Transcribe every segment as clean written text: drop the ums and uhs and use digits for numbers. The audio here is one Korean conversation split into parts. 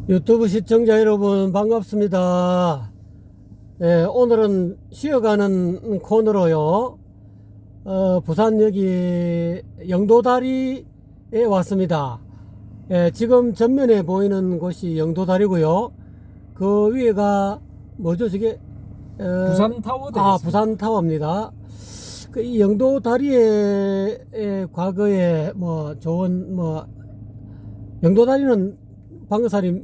유튜브 시청자 여러분 반갑습니다. 오늘은 쉬어가는 코너로요. 부산 여기 영도다리에 왔습니다. 지금 전면에 보이는 곳이 영도다리고요. 그 위에가 뭐죠? 저게 부산타워 되겠습니다. 부산타워입니다. 이 영도다리에 과거에 뭐 좋은 영도다리는 방거사님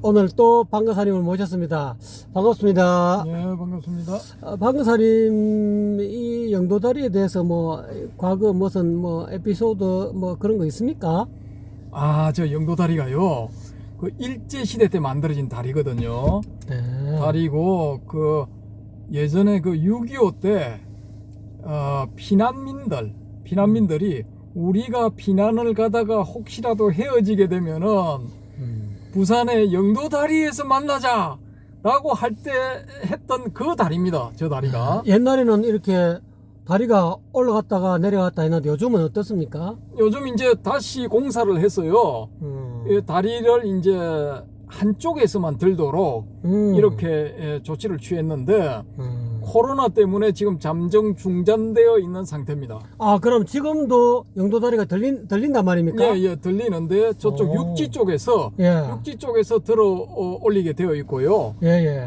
오늘 또 방거사님을 모셨습니다. 반갑습니다. 네, 반갑습니다. 방거사님 이 영도다리에 대해서 과거 무슨 에피소드 그런 거 있습니까? 저 영도다리가요. 그 일제 시대 때 만들어진 다리거든요. 네. 다리고 그 예전에 그 6.25 때 피난민들이 우리가 피난을 가다가 혹시라도 헤어지게 되면은 부산의 영도다리에서 만나자 라고 할 때 했던 그 다리입니다. 저 다리가. 옛날에는 이렇게 다리가 올라갔다가 내려갔다 했는데 요즘은 어떻습니까? 요즘 이제 다시 공사를 했어요. 이 다리를 이제 한쪽에서만 들도록 이렇게 조치를 취했는데 코로나 때문에 지금 잠정 중단되어 있는 상태입니다. 그럼 지금도 영도다리가 들린단 말입니까? 예, 들리는데 저쪽 육지 쪽에서 들어 올리게 되어 있고요.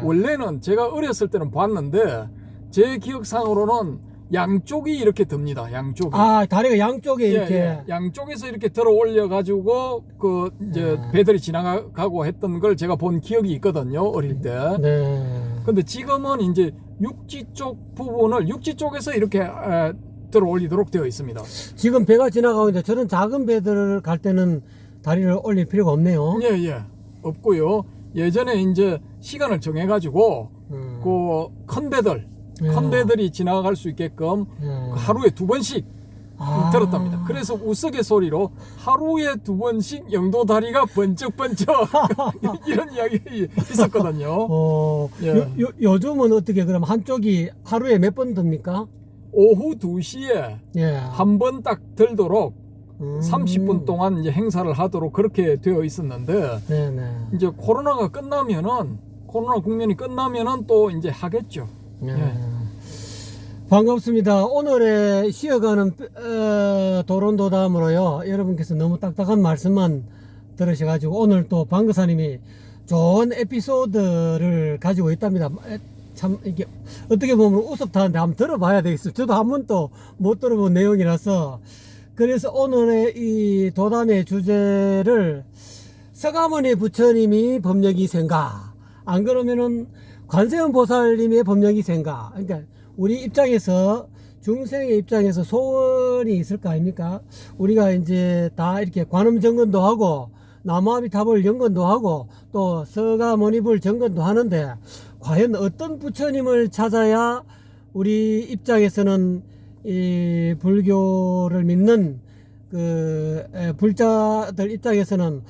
원래는 제가 어렸을 때는 봤는데 제 기억상으로는 양쪽이 이렇게 듭니다. 양쪽이. 다리가 양쪽에 이렇게. 양쪽에서 이렇게 들어 올려 가지고 그 이제 배들이 지나가고 했던 걸 제가 본 기억이 있거든요. 어릴 때. 근데 지금은 이제 육지 쪽에서 이렇게 들어 올리도록 되어 있습니다. 지금 배가 지나가고 있는데 저런 작은 배들을 갈 때는 다리를 올릴 필요가 없네요. 예. 없고요. 예전에 이제 시간을 정해 가지고 그 큰 배들이 지나갈 수 있게끔 하루에 2번씩 들었답니다. 그래서 우스갯소리로 하루에 2번씩 영도다리가 번쩍번쩍 이런 이야기 있었거든요. 요즘은 어떻게 그럼 한쪽이 하루에 몇 번 듭니까? 오후 2시에 한 번 딱 들도록 30분 동안 이제 행사를 하도록 그렇게 되어 있었는데 이제 코로나 국면이 끝나면은 또 이제 하겠죠. 반갑습니다. 오늘의 쉬어가는 도론도담으로요. 여러분께서 너무 딱딱한 말씀만 들으셔가지고 오늘 또 방거사님이 좋은 에피소드를 가지고 있답니다. 참 이게 어떻게 보면 우습다는데 한번 들어봐야 되겠어요. 저도 한 번도 못 들어본 내용이라서. 그래서 오늘의 이 도담의 주제를 서가모니 부처님이 법력이생가, 안 그러면은 관세음 보살님의 법력이생가. 그러니까 우리 입장에서, 중생의 입장에서 소원이 있을 거 아닙니까? 우리가 이제 다 이렇게 관음정건도 하고 나무아미타불 연건도 하고 또 서가모니불 정건도 하는데 과연 어떤 부처님을 찾아야 우리 입장에서는 이 불교를 믿는 그 불자들 입장에서는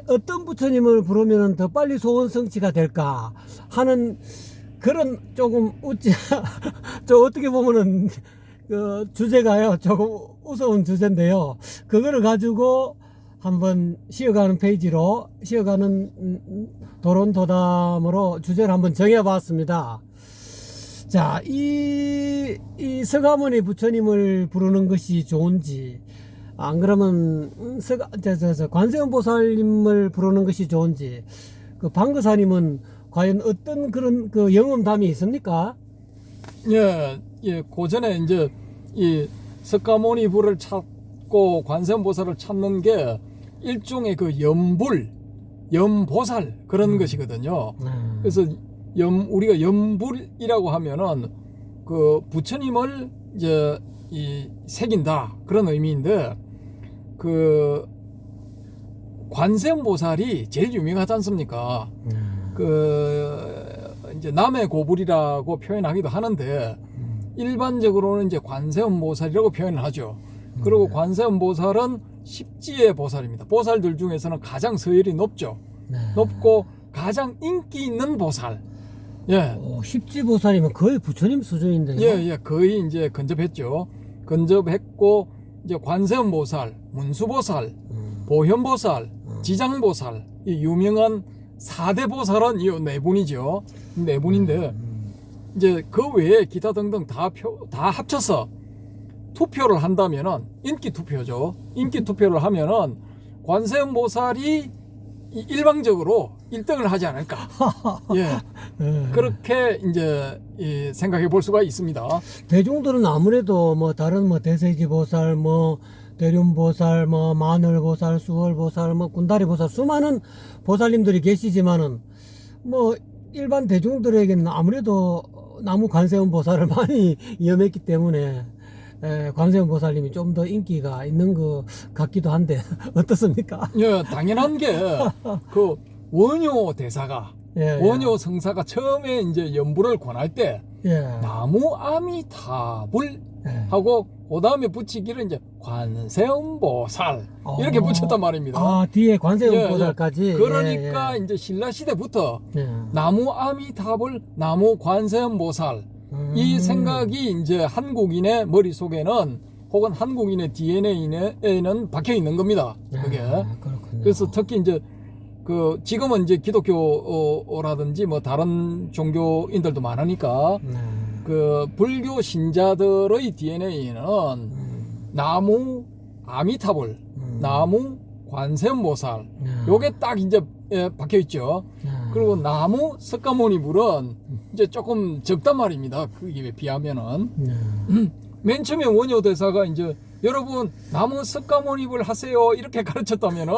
어떤 부처님을 부르면 더 빨리 소원 성취가 될까 하는 그런 조금 저 어떻게 보면은 그 주제가요 조금 우스운 주제인데요. 그거를 가지고 한번 쉬어가는 도론도담으로 주제를 한번 정해봤습니다. 자, 이 서가모니 부처님을 부르는 것이 좋은지, 안 그러면 관세음 보살님을 부르는 것이 좋은지, 그 방거사님은 과연 어떤 그런 그 영험담이 있습니까? 예, 고전에 이제 이 석가모니 불을 찾고 관세음 보살을 찾는 게 일종의 그 염보살 그런 것이거든요. 그래서 우리가 염불이라고 하면은 그 부처님을 이제 새긴다 그런 의미인데, 그 관세음 보살이 제일 유명하지 않습니까? 그 이제 남의 고불이라고 표현하기도 하는데 일반적으로는 이제 관세음 보살이라고 표현을 하죠. 그리고 관세음 보살은 십지의 보살입니다. 보살들 중에서는 가장 서열이 높죠. 높고 가장 인기 있는 보살. 십지보살이면 거의 부처님 수준인데요. 거의 이제 근접했죠. 근접했고 이제 관세음보살, 문수보살, 보현보살, 지장보살, 이 유명한 4대 보살은 이 네 분이죠. 네 분인데 이제 그 외에 기타 등등 다 합쳐서 투표를 한다면은 인기 투표죠. 인기 투표를 하면은 관세음보살이 일방적으로 1등을 하지 않을까. 예. 그렇게 이제 생각해 볼 수가 있습니다. 대중들은 아무래도 뭐 다른 뭐 대세지보살, 뭐 대륜보살, 뭐 마늘보살, 수월보살, 뭐 군다리보살 수많은 보살님들이 계시지만은 뭐 일반 대중들에게는 아무래도 나무 관세음보살을 많이 염했기 때문에 관세음보살님이 좀 더 인기가 있는 것 같기도 한데 어떻습니까? 예, 당연한 게 그 원효 대사가 원효 성사가 처음에 이제 연부를 권할 때 나무 아미타불 하고 그 다음에 붙이기를 이제 관세음보살 이렇게 붙였단 말입니다. 아, 뒤에 관세음보살까지. 그러니까 이제 신라 시대부터 나무 아미타불, 나무 관세음보살 이 생각이 이제 한국인의 머릿속에는 혹은 한국인의 DNA에는 박혀 있는 겁니다. 그게. 그래서 특히 이제 그 지금은 이제 기독교라든지 뭐 다른 종교인들도 많으니까 그 불교 신자들의 DNA에는 나무 아미타불, 나무 관세음보살 요게 딱 이제 박혀 있죠. 그리고 나무 석가모니불은 이제 조금 적단 말입니다. 그에 비하면은 맨 처음에 원효 대사가 이제 여러분 나무 석가모니불 하세요 이렇게 가르쳤다면은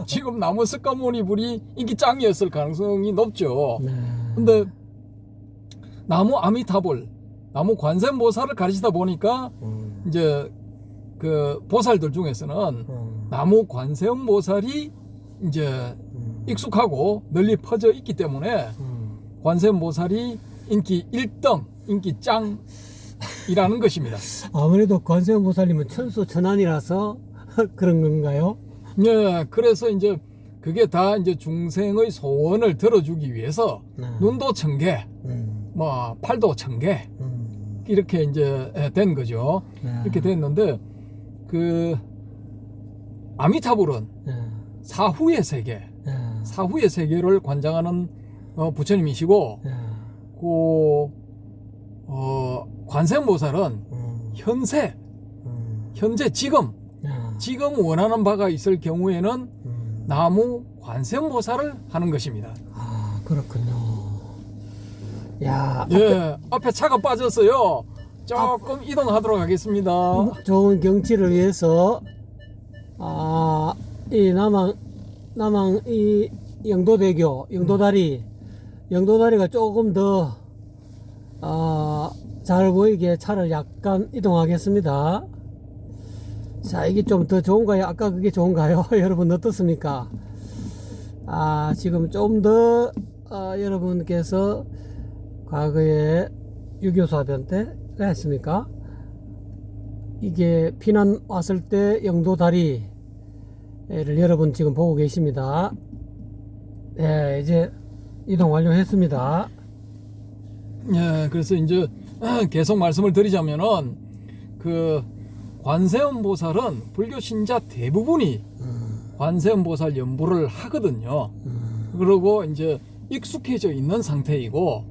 지금 나무 석가모니불이 인기 짱이었을 가능성이 높죠. 근데 나무 아미타불, 나무 관세음보살을 가르치다 보니까 이제 그 보살들 중에서는 나무 관세음보살이 이제 익숙하고 널리 퍼져 있기 때문에 관세음보살이 인기 1등, 인기 짱이라는 것입니다. 아무래도 관세음보살님은 천수천안이라서 그런 건가요? 네, 그래서 이제 그게 다 이제 중생의 소원을 들어주기 위해서 눈도 1000개, 뭐 팔도 1000개 이렇게 이제 된 거죠. 이렇게 됐는데 그 아미타불은 사후의 세계, 사후의 세계를 관장하는 부처님이시고, 관세음보살은 현재 지금 원하는 바가 있을 경우에는 나무 관세음보살을 하는 것입니다. 아, 그렇군요. 야, 앞에 차가 빠졌어요. 조금 이동하도록 하겠습니다. 좋은 경치를 위해서 이 남항 이 영도다리가 조금 더 잘 보이게 차를 약간 이동하겠습니다. 자, 이게 좀 더 좋은가요? 아까 그게 좋은가요? 여러분 어떻습니까? 지금 좀 더 여러분께서 과거에 유교사변 때 했습니까? 이게 피난 왔을 때 영도다리를 여러분 지금 보고 계십니다. 네, 이제 이동 완료했습니다. 예, 그래서 이제 계속 말씀을 드리자면은 그 관세음보살은 불교 신자 대부분이 관세음보살 연부를 하거든요. 그리고 이제 익숙해져 있는 상태이고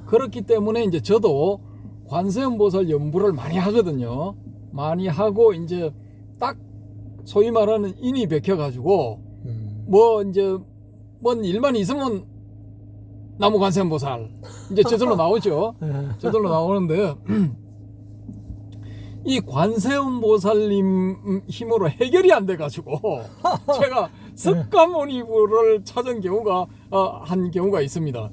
그렇기 때문에 이제 저도 관세음보살 연부를 많이 하거든요. 많이 하고 이제 딱 소위 말하는 인이 베껴가지고 뭐 이제 뭔 일만 있으면 나무 관세음보살 이제 저절로 나오죠. 저절로 나오는데 이 관세음보살님 힘으로 해결이 안 돼가지고 제가 석가모니불을 찾은 경우가 한 경우가 있습니다.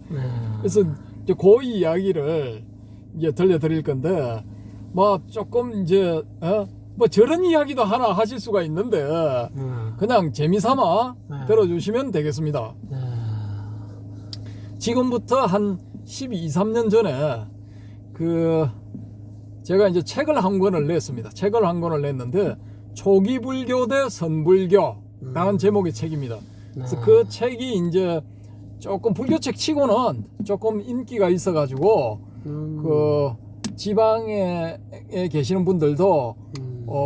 그래서 이제 그 이야기를 이제 들려드릴 건데 뭐 조금 이제 뭐 저런 이야기도 하나 하실 수가 있는데 그냥 재미삼아 들어주시면 되겠습니다. 지금부터 한 12, 13년 전에 그 제가 이제 책을 한 권을 냈습니다. 책을 한 권을 냈는데 초기 불교 대 선불교라는 제목의 책입니다. 그래서 그 책이 이제 조금 불교책 치고는 조금 인기가 있어가지고 그 지방에 계시는 분들도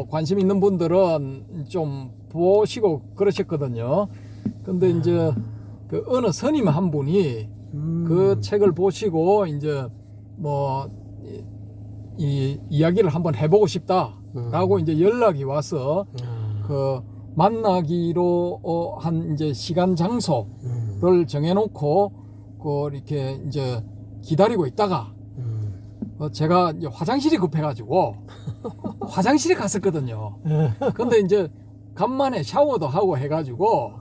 관심 있는 분들은 좀 보시고 그러셨거든요. 근데 이제 그 어느 스님 한 분이 그 책을 보시고 이제 뭐 이 이야기를 한번 해보고 싶다라고 이제 연락이 와서 그 만나기로 한 이제 시간 장소를 정해놓고 그 이렇게 이제 기다리고 있다가 제가 이제 화장실이 급해가지고 화장실에 갔었거든요. 근데 이제 간만에 샤워도 하고 해가지고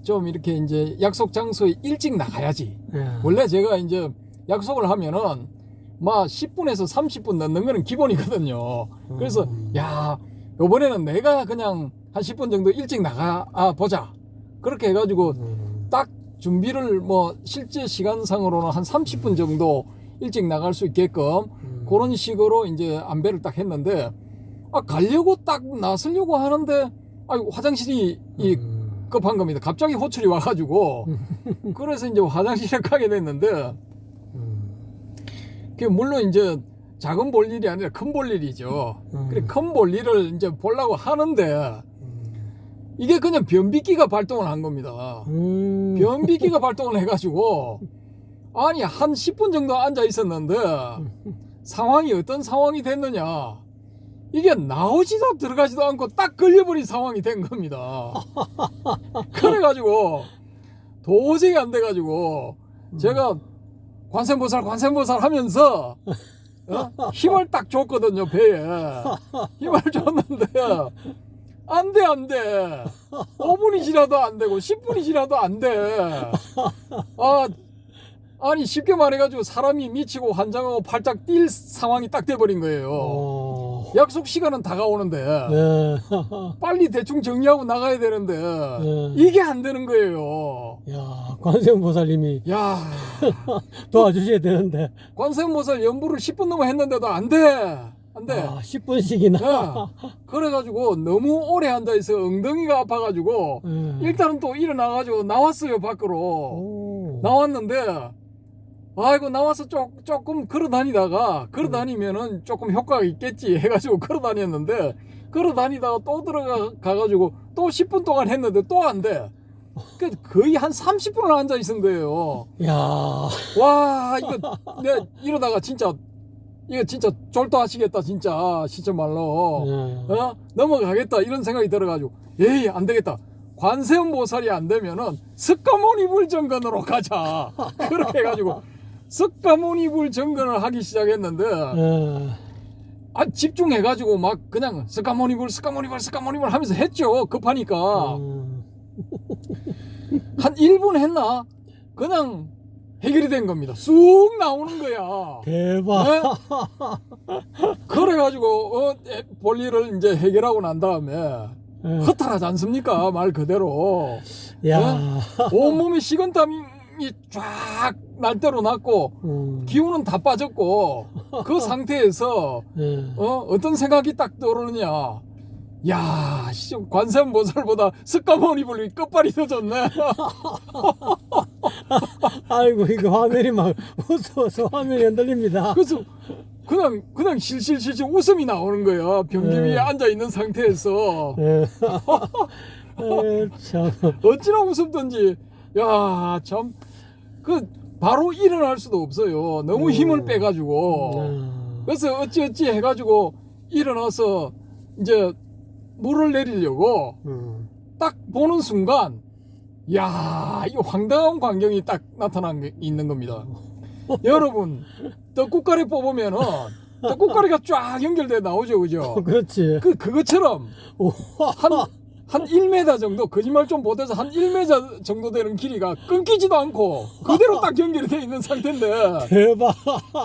좀 이렇게 이제 약속 장소에 일찍 나가야지. 원래 제가 이제 약속을 하면은 막 10분에서 30분 넣는 거는 기본이거든요. 그래서 야, 요번에는 내가 그냥 한 10분 정도 일찍 나가 보자. 그렇게 해가지고 딱 준비를 뭐 실제 시간상으로는 한 30분 정도 일찍 나갈 수 있게끔 그런 식으로 이제 안배를 딱 했는데 가려고 딱 나서려고 하는데 화장실이 급한 겁니다. 갑자기 호출이 와가지고 그래서 이제 화장실에 가게 됐는데 그게 물론 이제 작은 볼일이 아니라 큰 볼일이죠. 그래 큰 볼일을 이제 보려고 하는데 이게 그냥 변비기가 발동을 한 겁니다. 변비기가 발동을 해가지고 아니 한 10분 정도 앉아 있었는데 상황이 어떤 상황이 됐느냐, 이게 나오지도 들어가지도 않고 딱 걸려버린 상황이 된 겁니다. 그래가지고 도저히 안 돼가지고 제가 관세음보살 하면서 힘을 딱 줬거든요. 배에 힘을 줬는데 안돼 5분이 지나도 안 되고 10분이 지나도 안돼. 아니 쉽게 말해가지고 사람이 미치고 환장하고 발작 뛸 상황이 딱 돼버린 거예요. 약속 시간은 다가오는데 빨리 대충 정리하고 나가야 되는데 이게 안 되는 거예요. 야, 관세음보살님이 야 도와주셔야 되는데 관세음보살 연부를 10분 넘어 했는데도 안돼 10분씩이나 그래가지고 너무 오래 앉아있어 엉덩이가 아파가지고 일단은 또 일어나가지고 나왔어요. 밖으로 나왔는데 아이고 나와서 조금 걸어다니면은 조금 효과가 있겠지 해가지고 걸어다녔는데 걸어다니다가 또 들어가가지고 또 10분 동안 했는데 또 안 돼. 거의 한 30분을 앉아 있은 거예요. 야, 와 이거 내가 이러다가 이거 진짜 졸도하시겠다 진짜 말로 넘어가겠다 이런 생각이 들어가지고 에이 안 되겠다. 관세음보살이 안 되면은 석가모니불 정근으로 가자. 그렇게 해가지고 석가모니불 정근을 하기 시작했는데 집중해가지고 막 그냥 석가모니불 하면서 했죠. 급하니까 한 1분 했나 그냥 해결이 된 겁니다. 쑥 나오는 거야. 대박. 네? 그래가지고 볼일을 이제 해결하고 난 다음에 허탈하지 않습니까? 말 그대로. 야. 온몸에 식은땀이 쫙 날 대로 났고 기운은 다 빠졌고 그 상태에서 어떤 생각이 딱 떠오르느냐, 야 관세음보살보다 석가모니불이 끝발이 더 좋네. 아이고 이거 화면이 막 웃어서 화면이 흔들립니다. 그래서 그냥 실실실실 웃음이 나오는 거야. 변기 위에 앉아 있는 상태에서. 참. 어찌나 웃었던지. 야, 참. 바로 일어날 수도 없어요. 너무 힘을 빼가지고. 그래서 어찌 해가지고 일어나서 이제 물을 내리려고 딱 보는 순간, 야, 이거 황당한 광경이 딱 있는 겁니다. 여러분, 떡국가리 뽑으면은 떡국가리가 쫙 연결돼 나오죠, 그죠? 그렇지. 그것처럼 한 1m 정도, 거짓말 좀 못해서 한 1m 정도 되는 길이가 끊기지도 않고 그대로 딱 연결이 돼 있는 상태인데 대박.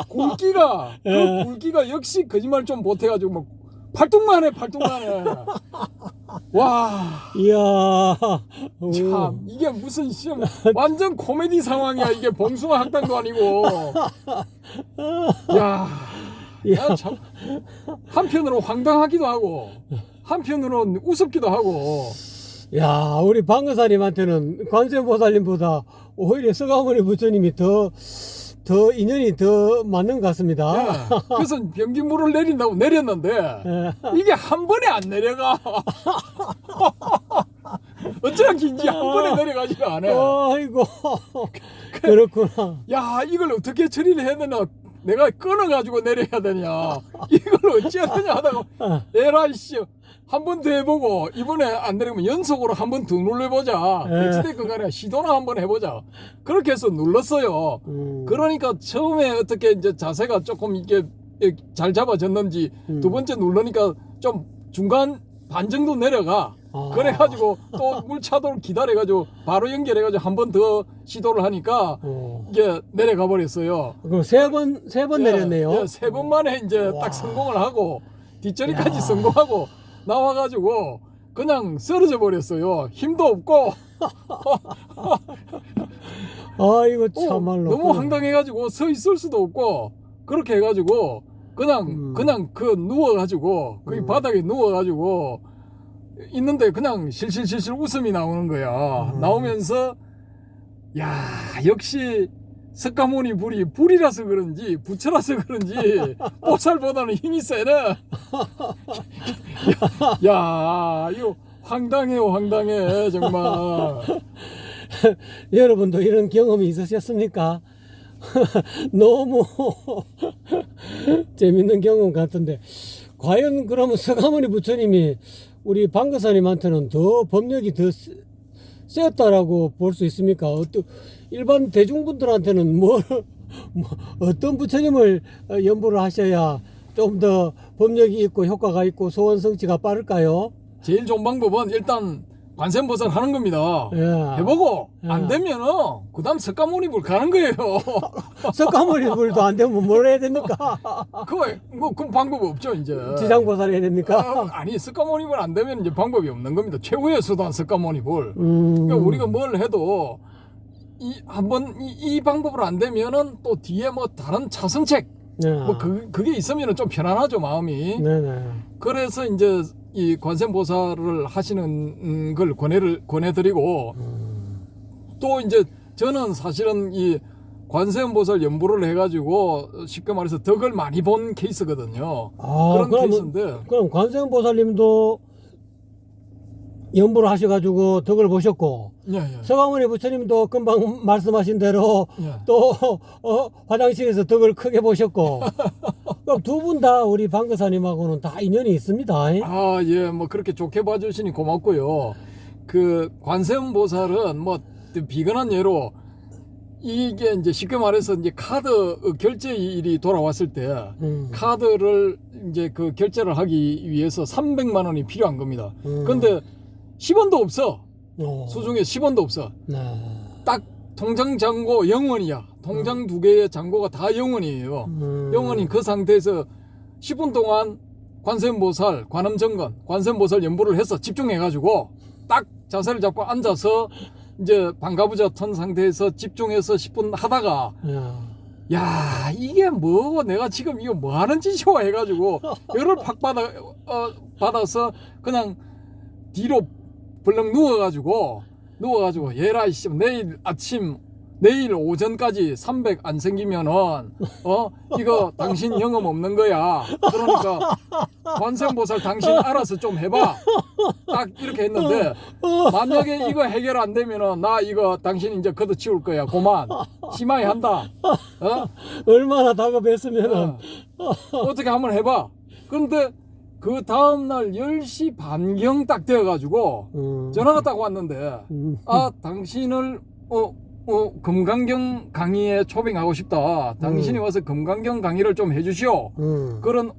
굵기가 역시 거짓말 좀 못해가지고 막 팔뚝만 해. 와. 이야. 참, 이게 무슨 시험, 완전 코미디 상황이야. 이게 봉숭아 학당도 아니고. 야, 참. 한편으로 황당하기도 하고, 한편으로는 우습기도 하고. 야, 우리 방거사님한테는 관세음보살님보다 오히려 석가모니 부처님이 더 더 인연이 더 맞는 것 같습니다. 예. 그래서 변기물을 내린다고 내렸는데 예. 이게 한 번에 안 내려가. 어쩌면 긴지 한 번에 내려가지가 않아. 아이고 그렇구나. 야, 이걸 어떻게 처리를 해야 되나? 내가 끊어가지고 내려야 되냐? 이걸 어찌해야 되냐 하다가 에라이 씨, 한 번 더 해보고 이번에 안 내리면 연속으로 한 번 더 눌러보자. 엑스테이크 간에 시도나 한번 해보자. 그렇게 해서 눌렀어요. 그러니까 처음에 어떻게 이제 자세가 조금 이게 잘 잡아졌는지 두 번째 누르니까 좀 중간 반 정도 내려가. 그래가지고 또 물차도를 기다려가지고 바로 연결해가지고 한 번 더 시도를 하니까 이게 내려가 버렸어요. 그럼 세 번 내렸네요. 예, 세 번 만에 이제 딱 성공을 하고 뒷처리까지 성공하고 나와가지고 그냥 쓰러져 버렸어요. 힘도 없고. 아이고 참말로. 너무 황당해가지고 서 있을 수도 없고 그렇게 해가지고 그냥 그 누워가지고 거기 바닥에 누워가지고 있는데 그냥 실실실실 웃음이 나오는 거야. 나오면서 야, 역시 석가모니 불이라서 그런지 부처라서 그런지 보살보다는 힘이 세네. 야, 이거 황당해 정말. 여러분도 이런 경험이 있으셨습니까? 너무 재밌는 경험 같은데 과연 그러면 석가모니 부처님이 우리 방거사님한테는 더 법력이 더 세었다라고 볼 수 있습니까? 일반 대중분들한테는 어떤 부처님을 연보를 하셔야 좀 더 법력이 있고 효과가 있고 소원 성취가 빠를까요? 제일 좋은 방법은 일단 관세음보살 하는 겁니다. 예. 해보고 예. 안 되면은 그다음 석가모니불 가는 거예요. 석가모니 불도 안 되면 뭘 해야 됩니까? 그 방법 없죠 이제. 지장보살 해야 됩니까? 아니 석가모니불 안 되면 이제 방법이 없는 겁니다. 최후의 수단 석가모니불. 그러니까 우리가 뭘 해도 이 방법으로 안 되면은 또 뒤에 뭐 다른 차선책 그게 있으면은 좀 편안하죠 마음이. 네네. 그래서 이제 이 관세음보살을 하시는 걸 권해드리고 또 이제 저는 사실은 이 관세음보살 연보를 해가지고 쉽게 말해서 덕을 많이 본 케이스거든요. 그런 케이스인데. 그럼 관세음보살님도 연보를 하셔가지고 덕을 보셨고, 예. 석가모니 부처님도 금방 말씀하신 대로 예. 또 화장실에서 덕을 크게 보셨고, 그럼 두 분 다 우리 방거사님하고는 다 인연이 있습니다. 아, 예, 뭐 그렇게 좋게 봐주시니 고맙고요. 그 관세음보살은 뭐 비근한 예로 이게 이제 쉽게 말해서 이제 카드 결제 일이 돌아왔을 때 카드를 이제 그 결제를 하기 위해서 300만 원이 필요한 겁니다. 근데 10원도 없어. 수중에 10원도 없어. 네. 딱 통장 잔고 0원이야. 통장 두 개의 잔고가 다 0원이에요. 0원인 그 상태에서 10분 동안 관세음보살, 관음정건, 관세음보살 연보를 해서 집중해가지고 딱 자세를 잡고 앉아서 이제 반가부자 턴 상태에서 집중해서 10분 하다가 야, 이게 뭐고 내가 지금 이거 뭐 하는 짓이오 해가지고 열을 팍 받아서 그냥 뒤로 벌렁 누워가지고 얘라 이씨 내일 오전까지 300 안 생기면은 이거 당신 영업 없는 거야. 그러니까 관세음보살 당신 알아서 좀 해봐. 딱 이렇게 했는데 만약에 이거 해결 안 되면은 나 이거 당신 이제 걷어치울 거야. 고만 심하게 한다. 얼마나 다급했으면은 어떻게 한번 해봐. 그런데 그 다음날 10시 반경 딱 되어가지고 전화가 딱 왔는데 아 당신을 금강경 강의에 초빙하고 싶다. 당신이 와서 금강경 강의를 좀 해주시오. 그런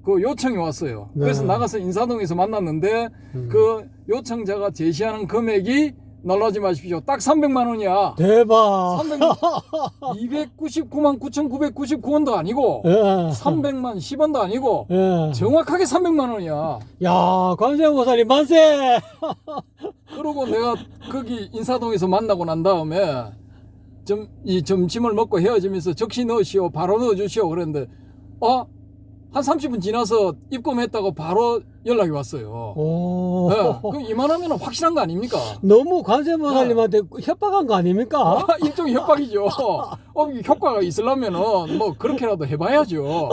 그 요청이 왔어요. 그래서 나가서 인사동에서 만났는데 그 요청자가 제시하는 금액이 놀라지 마십시오. 딱 300만 원이야. 대박. 299만 9,999원도 아니고 300만 10원도 아니고 정확하게 300만 원이야. 야, 관세음보살님 만세. 그러고 내가 거기 인사동에서 만나고 난 다음에 이 점심을 먹고 헤어지면서 적시 넣으시오. 바로 넣어주시오. 그랬는데 한 30분 지나서 입금했다고 바로 연락이 왔어요. 오. 네, 그럼 이만하면 확실한 거 아닙니까? 너무 관세음보살님한테 협박한 거 아닙니까? 일종의 협박이죠. 효과가 있으려면은 뭐 그렇게라도 해봐야죠.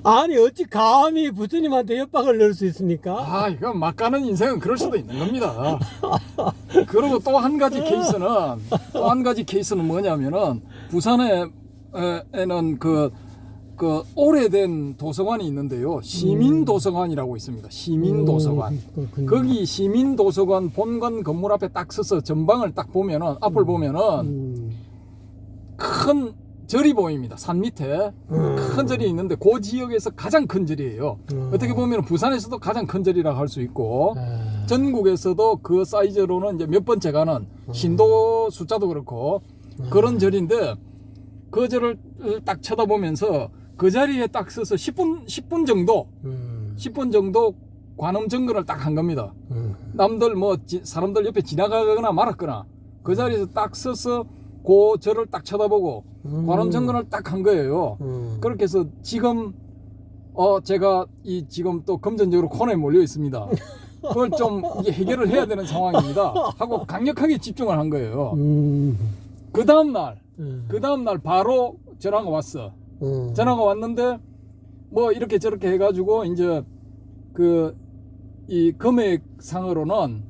아니 어찌 감히 부처님한테 협박을 넣을 수 있습니까? 아, 이거 막 가는 인생은 그럴 수도 있는 겁니다. 그리고 또 한 가지 케이스는 뭐냐면은 부산에는 그 오래된 도서관이 있는데요. 시민도서관이라고 있습니다. 시민도서관. 거기 시민도서관 본관 건물 앞에 딱 서서 전방을 딱 보면은, 앞을 보면은 큰 절이 보입니다. 산 밑에 큰 절이 있는데 그 지역에서 가장 큰 절이에요. 어떻게 보면 부산에서도 가장 큰 절이라고 할 수 있고 전국에서도 그 사이즈로는 이제 몇 번째 가는 신도 숫자도 그렇고 그런 절인데 그 절을 딱 쳐다보면서 그 자리에 딱 서서 10분 정도 관음 정근을 딱 한 겁니다. 남들 사람들 옆에 지나가거나 말았거나 그 자리에서 딱 서서 그 절을 딱 쳐다보고 관음 정근을 딱 한 거예요. 그렇게 해서 지금 제가 지금 또 금전적으로 코너에 몰려 있습니다. 그걸 좀 이게 해결을 해야 되는 상황입니다. 하고 강력하게 집중을 한 거예요. 그 다음날 바로 전화가 왔어. 전화가 왔는데 뭐 이렇게 저렇게 해가지고 이제 이 금액상으로는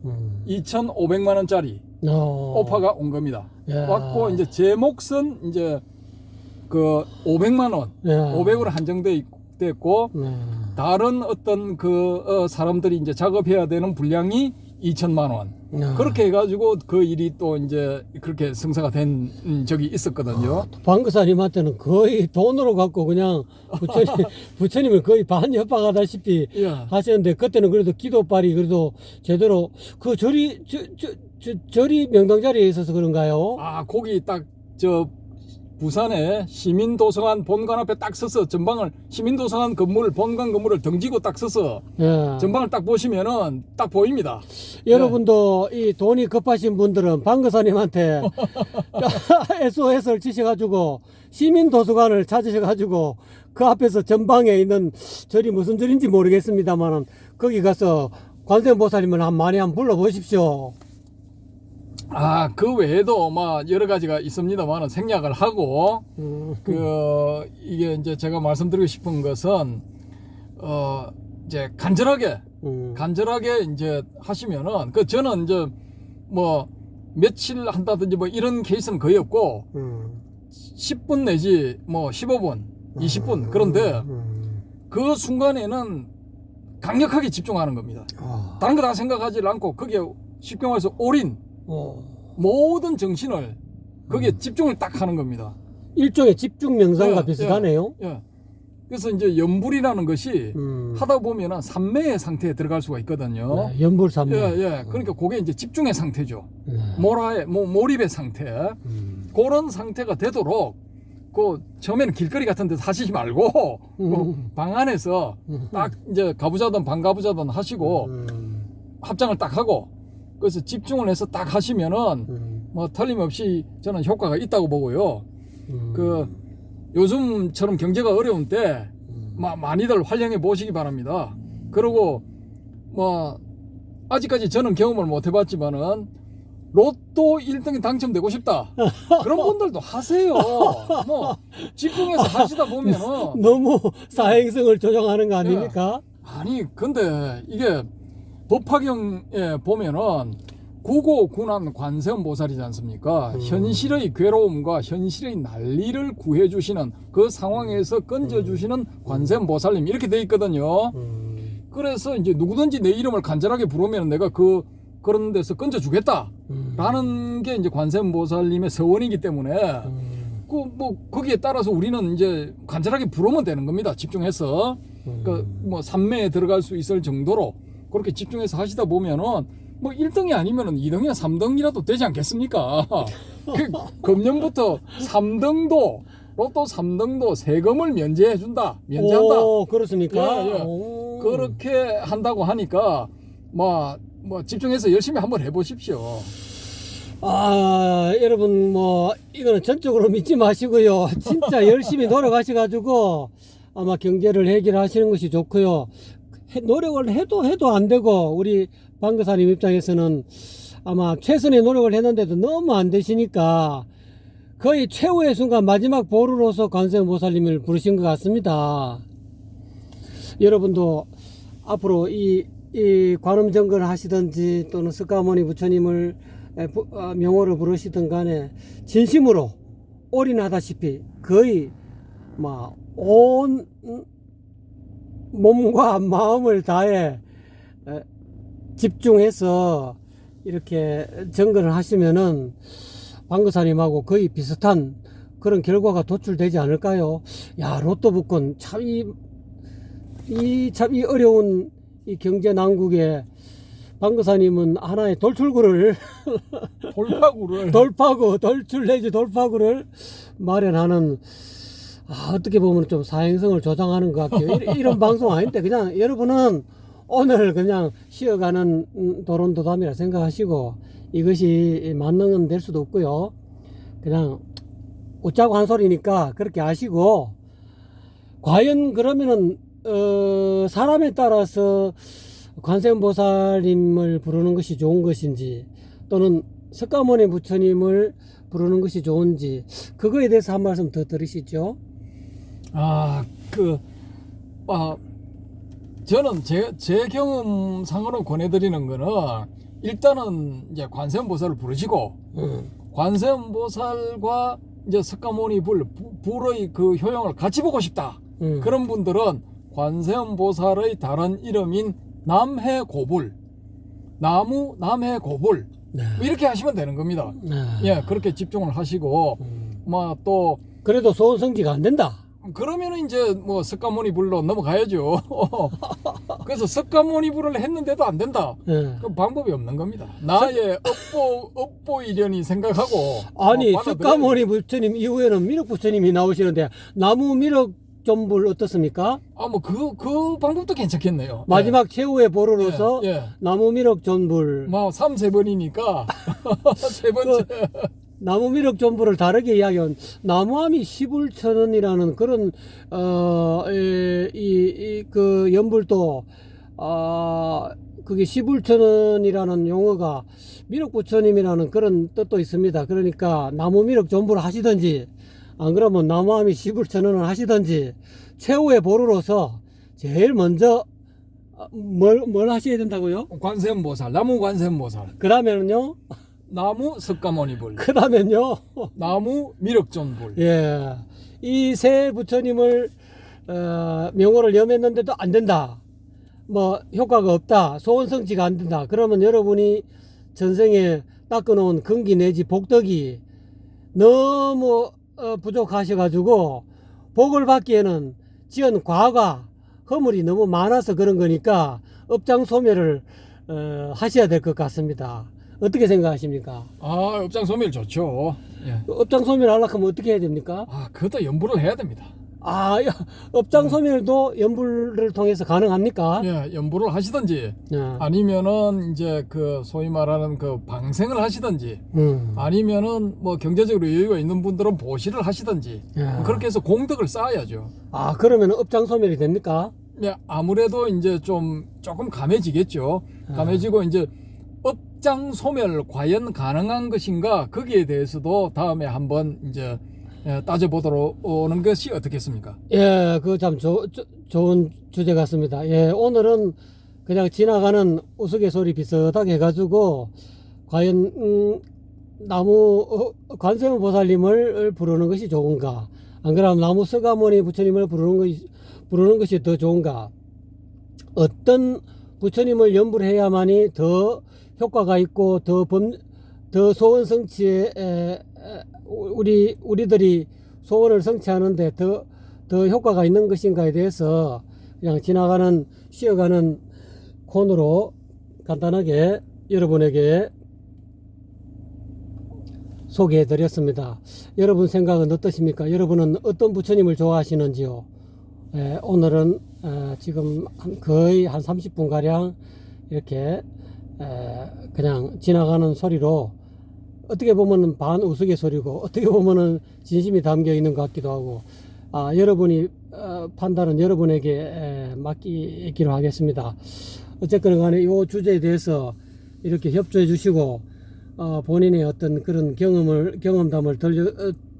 2,500만 원짜리 오파가 온 겁니다. 왔고 이제 제 몫은 이제 500만 원, 500으로 한정돼 있고 다른 어떤 사람들이 이제 작업해야 되는 분량이 2천만 원. 그렇게 해가지고 그 일이 또 이제 그렇게 성사가 된 적이 있었거든요. 방거사님한테는 거의 돈으로 갖고 그냥 부처님을 거의 반협박하다시피 하셨는데 그때는 그래도 기도빨이 그래도 제대로 그 절이 명당자리에 있어서 그런가요? 아, 거기 딱 부산에 시민도서관 본관 앞에 딱 서서 전방을 시민도서관 본관 건물을 등지고 딱 서서 전방을 딱 보시면은 딱 보입니다. 여러분도 이 돈이 급하신 분들은 방거사님한테 SOS를 치셔가지고 시민도서관을 찾으셔가지고 그 앞에서 전방에 있는 절이 무슨 절인지 모르겠습니다만 거기 가서 관세음보살님을 많이 한번 불러보십시오. 그 외에도 여러 가지가 있습니다만 생략을 하고 이게 이제 제가 말씀드리고 싶은 것은 이제 간절하게 이제 하시면은 저는 이제 며칠 한다든지 이런 케이스는 거의 없고 10분 내지 15분, 20분 그런데 그 순간에는 강력하게 집중하는 겁니다. 다른 거 다 생각하지 않고 거기에 쉽게 말해서 올인 모든 정신을 거기에 집중을 딱 하는 겁니다. 일종의 집중 명상과 비슷하네요. 그래서 이제 연불이라는 것이 하다 보면은 삼매의 상태에 들어갈 수가 있거든요. 연불 삼매. 그러니까 그게 이제 집중의 상태죠. 몰입의 상태. 그런 상태가 되도록 처음에는 길거리 같은 데서 하시지 말고 방 안에서 딱 이제 가부자든 반가부자든 하시고 합장을 딱 하고 그래서 집중을 해서 딱 하시면은 틀림없이 저는 효과가 있다고 보고요. 요즘처럼 경제가 어려운 때 많이들 활용해 보시기 바랍니다. 그리고 아직까지 저는 경험을 못 해봤지만은 로또 1등이 당첨되고 싶다. 그런 분들도 하세요. 집중해서 하시다 보면은 너무 사행성을 조정하는 거 아닙니까? 아니 근데 이게 법화경에 보면은 구고군한 관세음보살이지 않습니까? 현실의 괴로움과 현실의 난리를 구해주시는 그 상황에서 건져주시는 관세음보살님 이렇게 돼 있거든요. 그래서 이제 누구든지 내 이름을 간절하게 부르면 내가 그런 데서 건져주겠다 라는 게 이제 관세음보살님의 서원이기 때문에 거기에 따라서 우리는 이제 간절하게 부르면 되는 겁니다. 집중해서 삼매에 들어갈 수 있을 정도로 그렇게 집중해서 하시다 보면은 1등이 아니면은 2등이나 3등이라도 되지 않겠습니까? 금년부터 3등도 로또 3등도 세금을 면제한다. 그렇습니까? 그렇게 한다고 하니까 집중해서 열심히 한번 해보십시오. 여러분 이거는 전적으로 믿지 마시고요. 진짜 열심히 노력하셔가지고 아마 경제를 해결하시는 것이 좋고요. 노력을 해도 안 되고 우리 방거사님 입장에서는 아마 최선의 노력을 했는데도 너무 안 되시니까 거의 최후의 순간 마지막 보루로서 관세음보살님을 부르신 것 같습니다. 여러분도 앞으로 이 관음정거를 하시든지 또는 석가모니 부처님을 명호를 부르시든 간에 진심으로 올인하다시피 거의 온 몸과 마음을 다해 집중해서 이렇게 정거를 하시면은 방거사님하고 거의 비슷한 그런 결과가 도출되지 않을까요? 야, 로또 복권 참 이 어려운 이 경제 난국에 방거사님은 하나의 돌출구를 돌출 내지 돌파구를 마련하는, 어떻게 보면 좀 사행성을 조장하는 것 같아요. 이런 방송 아닌데 그냥 여러분은 오늘 그냥 쉬어가는 도론도담이라 생각하시고 이것이 만능은 될 수도 없고요. 그냥 웃자고 한 소리니까 그렇게 아시고, 과연 그러면은 사람에 따라서 관세음보살님을 부르는 것이 좋은 것인지 또는 석가모니 부처님을 부르는 것이 좋은지 그거에 대해서 한 말씀 더 들으시죠. 저는 제 경험상으로 권해드리는 거는 일단은 이제 관세음보살을 부르시고 관세음보살과 이제 석가모니 불의 그 효용을 같이 보고 싶다. 그런 분들은 관세음보살의 다른 이름인 남해고불, 나무 남해고불 이렇게 하시면 되는 겁니다. 예, 그렇게 집중을 하시고 또 그래도 소원성지가 안 된다. 그러면은 이제 석가모니 불로 넘어가야죠. 그래서 석가모니 불을 했는데도 안 된다. 그 방법이 없는 겁니다. 나의 업보 일련이 생각하고. 아니 석가모니 부처님 이후에는 미륵 부처님이 나오시는데 나무 미륵 존불 어떻습니까? 그 방법도 괜찮겠네요. 마지막 최후의 보루로서 나무 미륵 존불. 3-4번이니까 세 번째. 나무 미륵 존불을 다르게 이야기한 나무아미 시불천원이라는 그런 그 연불도 그게 시불천원이라는 용어가 미륵 부처님이라는 그런 뜻도 있습니다. 그러니까 나무 미륵 존불을 하시든지 안 그러면 나무아미 시불천원을 하시든지 최후의 보루로서 제일 먼저 뭘 하셔야 된다고요? 관세음보살, 나무 관세음보살. 그다음에는요? 나무 석가모니불. 그다음엔요? 나무 미륵존불. 예, 이 세 부처님을 명호를 염했는데도 안 된다. 효과가 없다. 소원성지가 안 된다. 그러면 여러분이 전생에 닦아놓은 근기 내지 복덕이 너무 부족하셔가지고 복을 받기에는 지은 과가 허물이 너무 많아서 그런 거니까 업장소멸을 하셔야 될 것 같습니다. 어떻게 생각하십니까? 업장소멸 좋죠. 예. 업장소멸 하려고 하면 어떻게 해야 됩니까? 그것도 연불을 해야 됩니다. 업장소멸도 연불을 통해서 가능합니까? 예, 연불을 하시든지 아니면은 이제 그 소위 말하는 그 방생을 하시든지 아니면은 경제적으로 여유가 있는 분들은 보시를 하시든지 그렇게 해서 공덕을 쌓아야죠. 그러면 업장소멸이 됩니까? 예, 아무래도 이제 조금 감해지겠죠. 감해지고 이제 업장소멸 과연 가능한 것인가 거기에 대해서도 다음에 한번 이제 따져보도록 오는 것이 어떻겠습니까? 예, 그거 참 좋은 주제 같습니다. 예, 오늘은 그냥 지나가는 우스갯소리 비슷하게 해가지고 과연 나무 관세음보살님을 부르는 것이 좋은가, 안 그러면 나무 석가모니 부처님을 부르는 것이 더 좋은가, 어떤 부처님을 염불해야만이 더 효과가 있고 더 소원 성취에 우리들이 소원을 성취하는데 더 효과가 있는 것인가에 대해서 그냥 지나가는 쉬어가는 코너로 간단하게 여러분에게 소개해 드렸습니다. 여러분 생각은 어떠십니까? 여러분은 어떤 부처님을 좋아하시는지요? 오늘은 지금 거의 한 30분 가량 이렇게 그냥 지나가는 소리로, 어떻게 보면은 반 우스갯소리고 어떻게 보면은 진심이 담겨 있는 것 같기도 하고, 여러분이 판단은 여러분에게 맡기기로 하겠습니다. 어쨌거나 간에 이 주제에 대해서 이렇게 협조해 주시고 본인의 어떤 그런 경험담을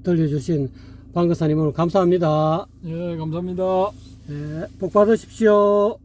들려주신 방거사님 오늘 감사합니다. 예, 감사합니다. 네, 복 받으십시오.